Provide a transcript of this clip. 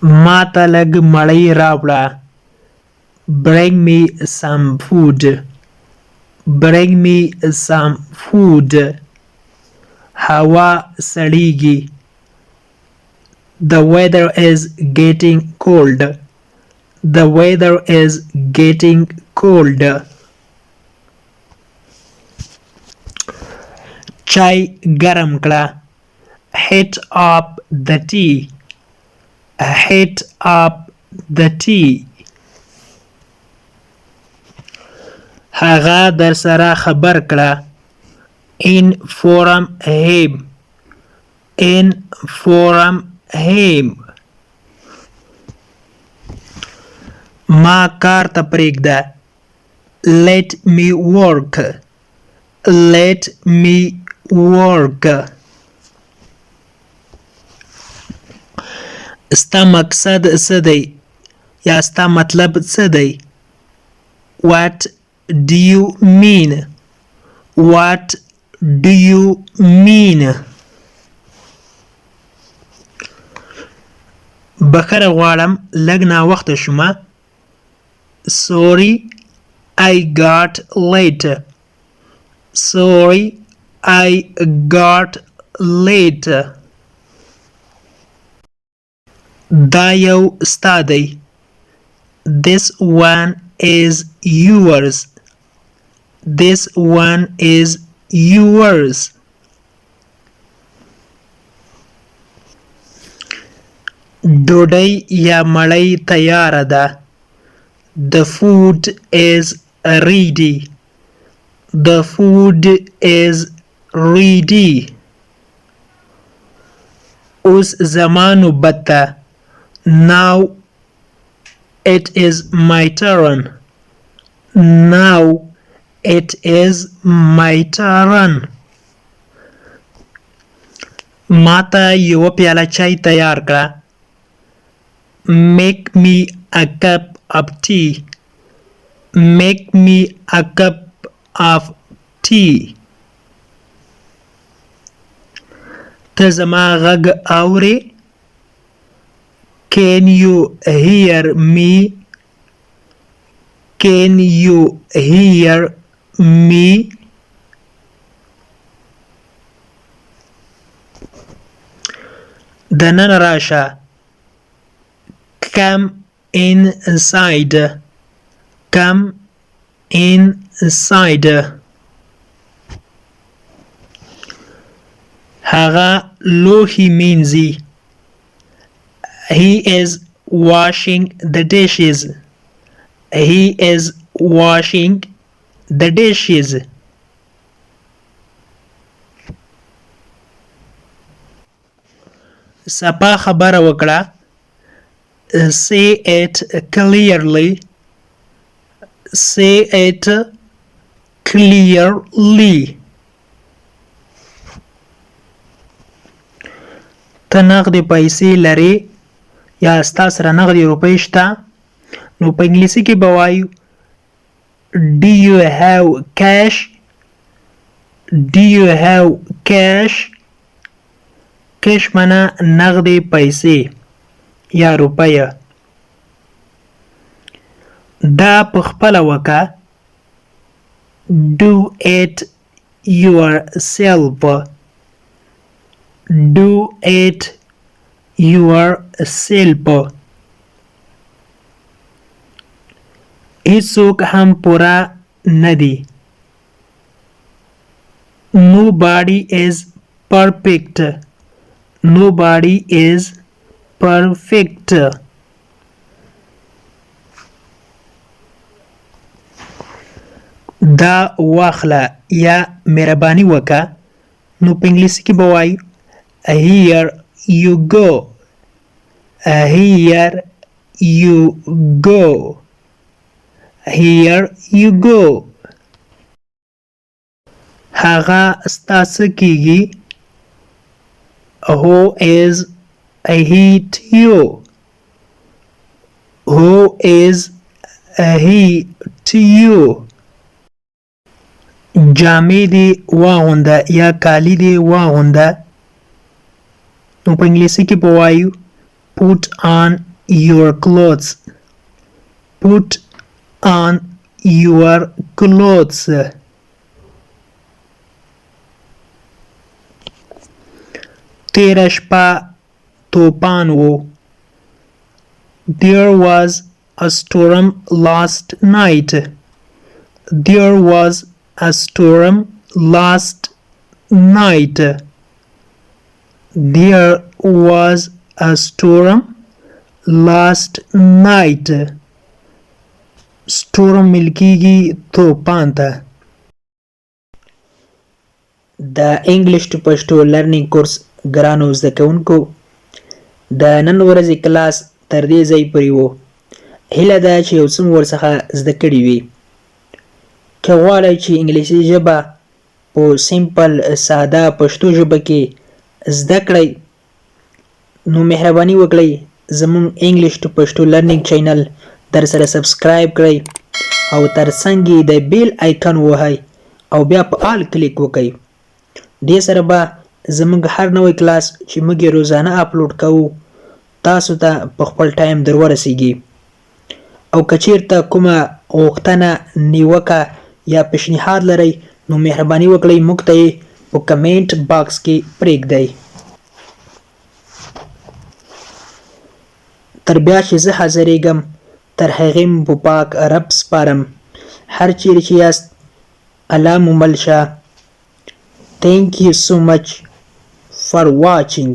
ما ته لږ مړۍ راوړه. Bring me some food. Bring me some food. هوا سړیږي. The weather is getting cold. The weather is getting cold. چای ګرم کړه. Heat up the tea. Heat up the tea. هغه در سره خبر کړه. Inform him. Inform him. ما کار ته پرېږده. Let me work. Let me work. ستا مقصد څه دی یا ستا مطلب څه دی؟ What do you mean? What do you mean? بخښنه غواړم لږ ناوخته شومه. Sorry I got late. Sorry I got late. دا یو ستا دی. This one is yours. This one is yours. ډوډۍ یا مړۍ تیاره ده. The food is ready. The food is ready. اوس زما نوبت ده. Now it is my turn. Now it is my turn. ما ته یوه پیاله چای تیار کړه. Make me a cup of tea. Make me a cup of tea. ته زما غږ اورې؟ Can you hear me? Can you hear me? دننه راشه. Come inside. Come inside. هغه لوښي مینځي. He is washing the dishes. He is washing the dishes. سپا خبره وکړه. Say it clearly. Say it clearly. ته نغدې پیسې لرې یا ستا سره نغدې روپۍ شته؟ نو په انګلیسي کې به وایو Do you have cash? Do you have cash? cash معنا نغدې پیسې یا روپیه. دا په خپله وکړه. Do it yourself. Do it yourself. هیڅوک هم پوره نه دی. Nobody is perfect. Nobody is perfect. دا واخله یا مهرباني وکړه. نو په انګلیسي کې به وایو Here you go. Here you go. Here you go. هغه ستا څه کیږي؟ Who is he to you? Who is he to you? جامې دې واغونده یا کالي دې واغونده. نو په انګلیسي کې به وایو Put on your clothes. Put on your clothes. تیره شپه طوفان و. There was a storm last night. There was a storm last night. There was a storm last night. storm ملکیږي طوفان ته. د انګلیش ټو پښتو لرنینګ کورس ګرانو زده کوونکو د نن ورځې کلاس تر دې ځای پورې و. هیله ده چې یو څه مو ورڅخه زده کړي وي. که غواړئ چې انګلیسي ژبه په سیمپل ساده پښتو ژبه کې زده کړئ نو مهرباني وکړئ زموږ انګلیش ټو پښتو لرنینګ چینل در سره سبسکرایب کړئ او ترڅنګ یې د بیل آیکن ووهئ او بیا په آل کلیک وکړئ. دې سره به زموږ هر نوی کلاس چې موږ یې روزانه اپلوډ کوو تاسو ته په خپل ټایم در ورسیږي. او که چیرته کومه غوښتنه نیوکه یا پیشنهاد لرئ نو مهرباني وکړئ موږ ته یې په کمنټ باکس کې پرېږدئ. تر بیا چې زه حاضرېږم تر هغې مو په پاک رب سپارم. هر چیرې چې یاست الله مو مل شه. Thank you so much for watching.